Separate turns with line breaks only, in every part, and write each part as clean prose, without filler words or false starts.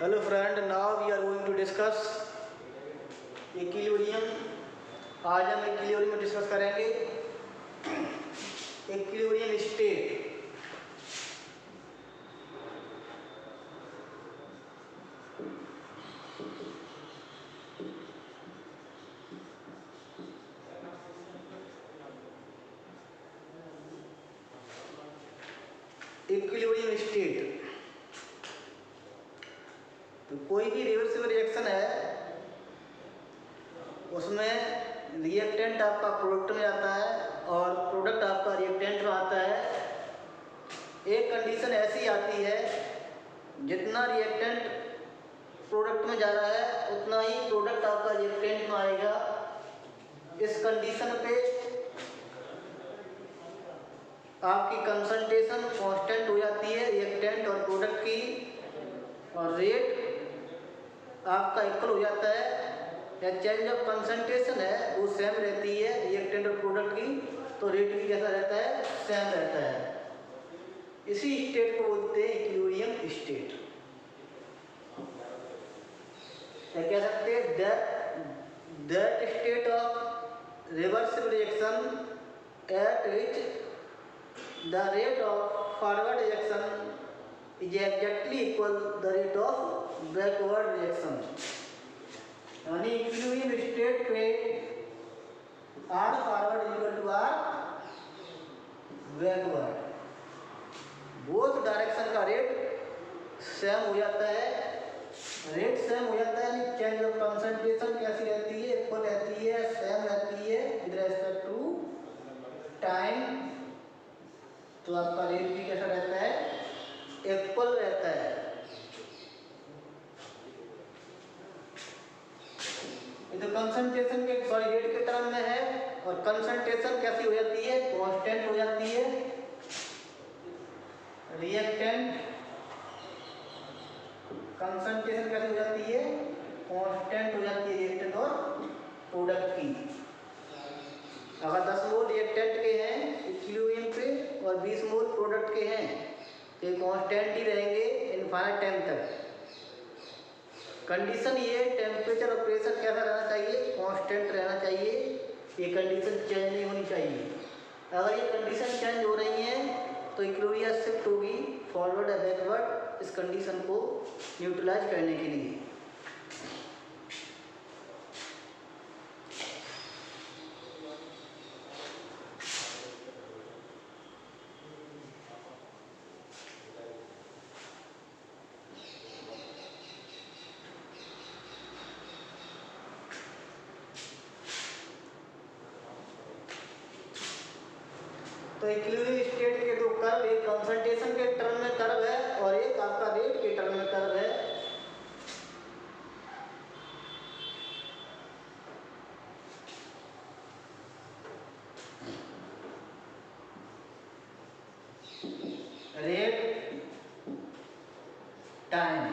Hello friend, now we are going to discuss equilibrium. आज हम equilibrium discuss करेंगे। Equilibrium state. Equilibrium state तो कोई भी रिवर्सिबल रिएक्शन है, उसमें रिएक्टेंट आपका प्रोडक्ट में आता है और प्रोडक्ट आपका रिएक्टेंट में आता है। एक कंडीशन ऐसी आती है, जितना रिएक्टेंट प्रोडक्ट में जा रहा है उतना ही प्रोडक्ट आपका रिएक्टेंट में आएगा। इस कंडीशन पे आपकी कंसंट्रेशन कांस्टेंट हो जाती है रिएक्टेंट और प्रोडक्ट की, और रेट आपका इक्वल हो जाता है, या चेंज ऑफ कंसंट्रेशन है वो सेम रहती है रिएक्टेंट और प्रोडक्ट की, तो रेट भी कैसा रहता है, सेम रहता है। इसी स्टेट को बोलते हैं इक्विलिब्रियम स्टेट। क्या कह सकते हैं, that state of reversible reaction at which the rate of forward reaction is exactly equal the rate of backward reaction। यानी इक्विलिब्रियम स्टेट पे R forward equal to R backward, both direction का rate same हो जाता है। Rate same हो जाता है यानी चेंज ऑफ कंसंट्रेशन कैसी रहती है, इक्वल रहती है, सेम रहती है विद रेस्पेक्ट टू टाइम। तो आपका रेट भी कैसा रहता है, इक्वल रहता है। ये तो कंसंट्रेशन के रेट के टर्म में है, और कंसंट्रेशन कैसी हो जाती है, कांस्टेंट हो जाती है। रिएक्टेंट कंसंट्रेशन कैसी हो जाती है, कांस्टेंट हो जाती है रिएक्टेंट और प्रोडक्ट की। अगर 10 मोल रिएक्टेंट के हैं इक्विलिब्रियम पे और 20 मोल प्रोडक्ट के हैं, तो ये कांस्टेंट ही रहेंगे इनफाइनाइट टाइम तक। कंडीशन ये टेम्परेचर और प्रेशर कैसा रहना चाहिए, कांस्टेंट रहना चाहिए। ये कंडीशन चेंज नहीं होनी चाहिए। अगर ये कंडीशन चेंज हो रही है तो इक्विलिब्रियम शिफ्ट होगी फॉरवर्ड या बैकवर्ड, इस कंडीशन को न्यूट्रलाइज करने के लिए। तो इक्विलिब्रियम स्टेट के दो कर्व, एक कंसंट्रेशन के टर्म में कर्व है और एक आपका रेट के टर्म में कर्व है। रेट टाइम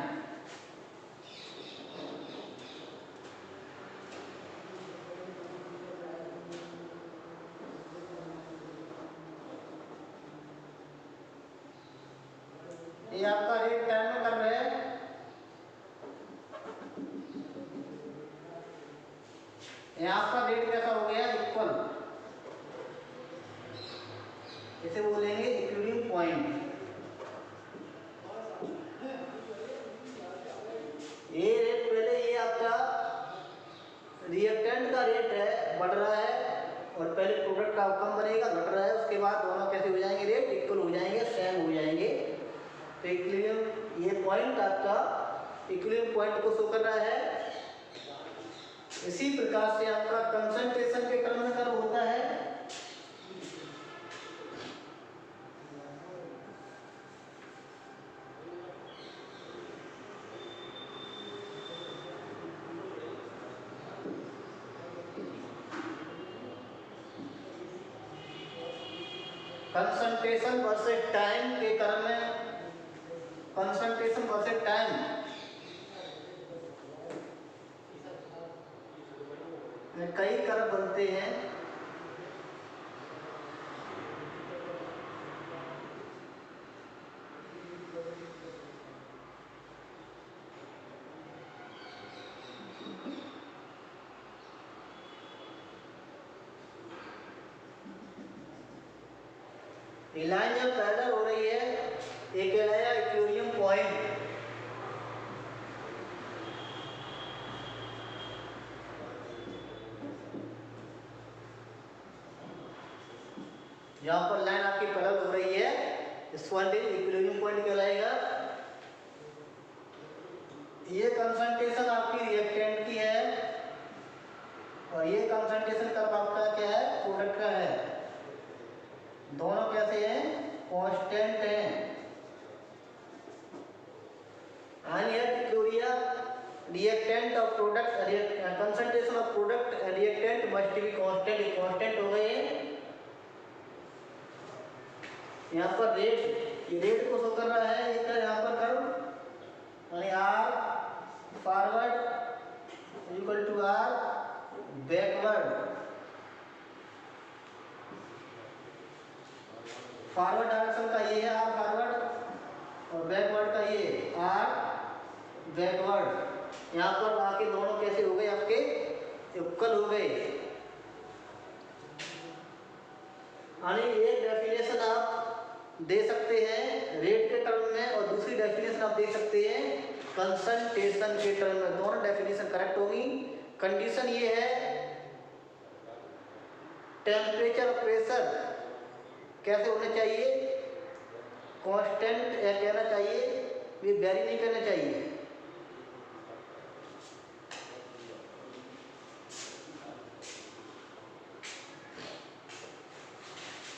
ये आपका रेट टाइम में कर रहे हैं। यहाँ आपका रेट कैसा हो गया, इक्वल, इसे बोलेंगे इक्विलिब्रियम पॉइंट। ये रेट पहले ये आपका रिएक्टेंट का रेट है, बढ़ रहा है, और पहले प्रोडक्ट का कम बनेगा, घट रहा है, उसके बाद दोनों कैसे हो जाएंगे, रेट इक्वल हो जाएंगे, सेम हो जाएंगे। तो इक्विलिब्रियम ये पॉइंट आपका इक्विलिब्रियम पॉइंट को शो कर रहा है। इसी प्रकार से आपका कंसंट्रेशन के क्रम में कर्व होता है। कंसंट्रेशन वर्सेस टाइम के क्रम में, कंसंट्रेशन वर्सेस टाइम में कई कर्व बनते हैं। ये लाइन जब पैरेलल हो रही है ये कहलाएगा इक्विलिब्रियम पॉइंट। यहाँ पर लाइन आपकी पैरेलल हो रही है इस पॉइंट इक्विलिब्रियम पॉइंट कहलाएगा। ये कंसंट्रेशन आपकी रिएक्टेंट की है और ये कंसंट्रेशन कर्व आपका क्या है, प्रोडक्ट का है। दोनों कैसे हैं, कांस्टेंट हैं। and yet Gloria reactant of product concentration of product reactant must be constant। constant हो गए यहाँ पर रेट, ये रेट को शो कर रहा है ये कर यहाँ पर कर्व यानी R forward equal to R backward. Forward direction का ये है आर फॉरवर्ड और बैकवर्ड का ये आर बैकवर्ड। यहाँ पर आके दोनों कैसे हो गए, आपके इक्वल हो गए। यानी एक डेफिनेशन आप दे सकते हैं रेट के टर्म में और दूसरी डेफिनेशन आप दे सकते हैं कंसंट्रेशन के टर्म में। दोनों डेफिनेशन करेक्ट होगी। कंडीशन ये है टेम्परेचर और प्रेशर कैसे होने चाहिए, कांस्टेंट कहना चाहिए, ये वेरी नहीं करना चाहिए।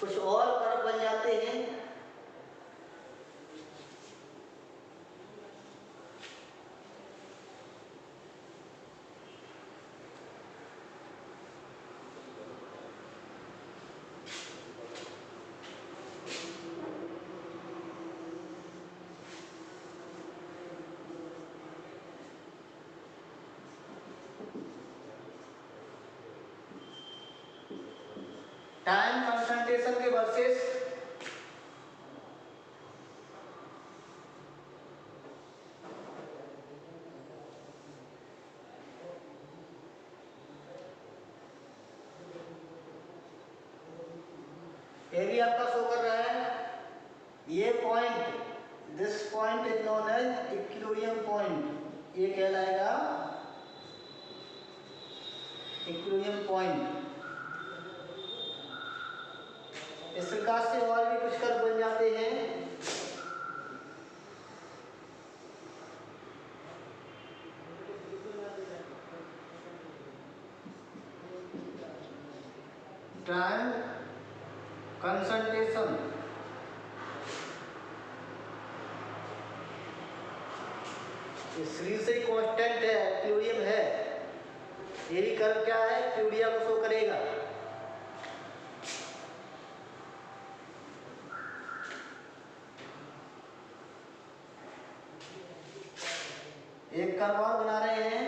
कुछ और कर्व बन जाते हैं। टाइम कंसंट्रेशन के वर्सेस ये भी आपका शो कर रहा है। ये point, this point is known as equilibrium point, ये कहलाएगा इक्विलिब्रियम पॉइंट। इस प्रकार से और भी कुछ कर्व बन जाते हैं। टाइम कंसंट्रेशन, श्री से कांस्टेंट है, इक्विलिब्रियम है। ये भी कर्व क्या है, इक्विलिब्रियम को शो करेगा। एक कर्व और बना रहे हैं।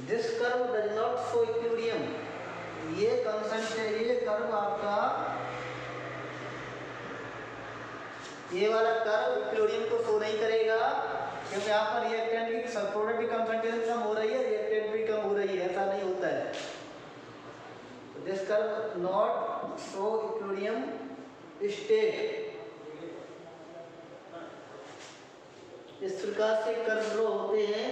This curve does not show equilibrium, ये कंसंट्रेशन, ये कर्व आपका, ये वाला कर्व इक्विलिब्रियम को शो नहीं करेगा क्योंकि यहाँ पर रिएक्टेंट की प्रोडक्ट की कंसंट्रेशन कम हो रही है, रिएक्टेंट भी कम हो रही है, ऐसा नहीं होता है। This curve not show equilibrium state. इस प्रकार से कर्व ड्रॉ होते हैं।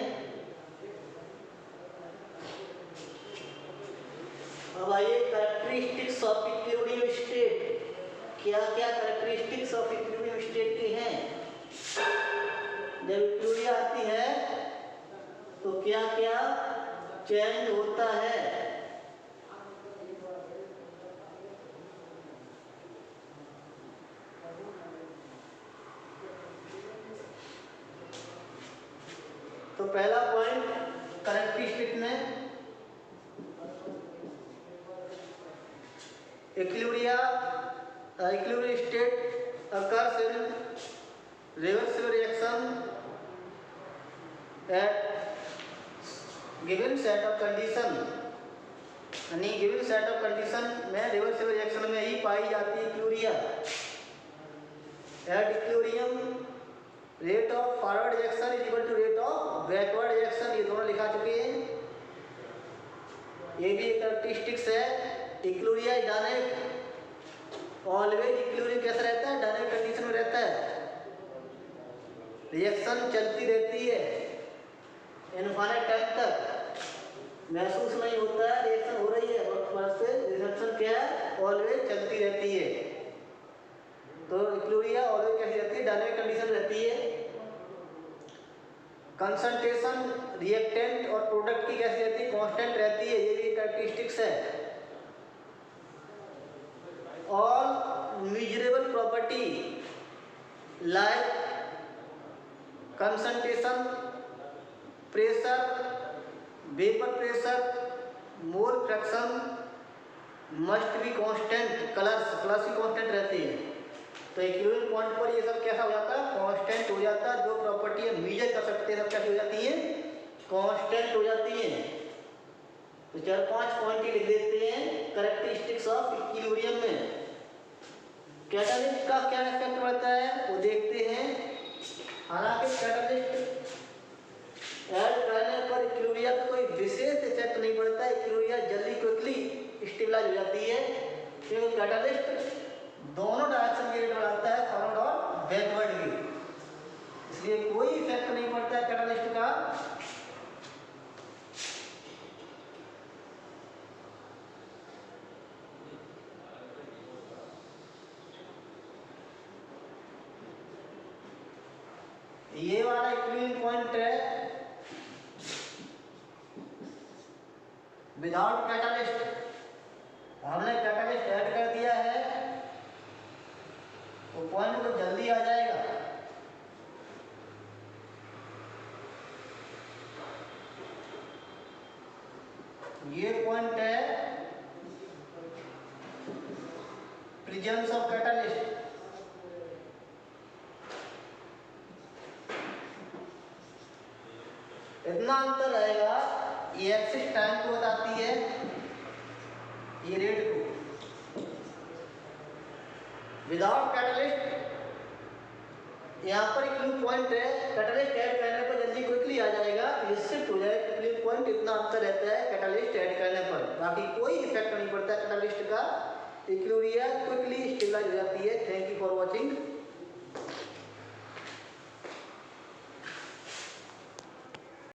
अब आइए कैरेक्टरिस्टिक्स ऑफ इक्विलिब्रियम स्टेट। क्या क्या कैरेक्टरिस्टिक्स ऑफ इक्विलिब्रियम स्टेट के हैं। जब इक्विलिब्रियम आती है तो क्या क्या चेंज होता है। तो पहला पॉइंट कैरेक्टरिस्टिक में equilibrium state occurs in reversible reaction at given set of condition। यानी गिवन सेट ऑफ कंडीशन में रिवर्सिबल रिएक्शन में ही पाई जाती है equilibrium. At equilibrium rate of forward reaction is equal to rate of backward reaction, ये दोनों लिखा चुके हैं। ये भी एक कैरेक्टरिस्टिक्स है। इक्लूरिया डायनेमिक, ऑलवेज इक्लूरियम कैसा रहता है, डायनेमिक कंडीशन में रहता है, रिएक्शन चलती रहती है इनफाइनाइट टाइम तक, महसूस नहीं होता है रिएक्शन हो रही है, और से रिएक्शन क्या है, ऑलवेज चलती रहती है। तो इक्लूरिया ऑलवेज कैसी रहती है, डायनेमिक कंडीशन रहती है। कंसंट्रेशन रिएक्टेंट और प्रोडक्ट की कैसी रहती है, कांस्टेंट रहती है, ये भी कैरेक्टरिस्टिक्स है। All measurable property like concentration, pressure, vapour pressure, mole fraction must be constant, plus he constant रहती है। तो इक्विलिब्रियम पॉइंट पर ये सब कैसा हो जाता है, कांस्टेंट हो जाता है। जो प्रॉपर्टी हम मेजर कर सकते हैं सब कैसी हो जाती है, कांस्टेंट हो जाती है। तो 4-5 पॉइंट ही लिख देते हैं कैरेक्टरिस्टिक्स ऑफ इक्विलिब्रियम में। कैटालिस्ट का क्या इफेक्ट पड़ता है वो देखते हैं। हालांकि कैटालिस्ट ऐड करने पर इक्विलिब्रिया पर कोई विशेष इफेक्ट नहीं पड़ता है, इक्विलिब्रिया जल्दी क्विकली स्टेबलाइज हो जाती है, क्योंकि कैटालिस्ट दोनों डायरेक्शन की रेट बढ़ाता है, फॉरवर्ड और बैकवर्ड की, इसलिए कोई इफेक्ट नहीं पड़ता है कैटालिस्ट का। ये वाला इक्विलिब्रियम पॉइंट है विदाउट कैटालिस्ट। हमने कैटालिस्ट ऐड कर दिया है तो पॉइंट तो जल्दी आ जाएगा। ये पॉइंट है प्रेजेंस ऑफ कैटालिस्ट। इतना अंतर रहेगा, ये एक्सिस टाइम को बताती है, ये रेट को। विदाउट कैटालिस्ट यहाँ पर इक्विलिब्रियम पॉइंट है, कैटालिस्ट ऐड करने पर जल्दी क्विकली आ जाएगा, ये शिफ्ट हो जाएगा इक्विलिब्रियम पॉइंट, इतना अंतर रहता है कैटालिस्ट ऐड करने पर। बाकी कोई इफेक्ट नहीं पड़ता कैटालिस्ट का, इक्विलिब्रिया क्विकली स्टेबलाइज हो जाती है। Thank you for watching.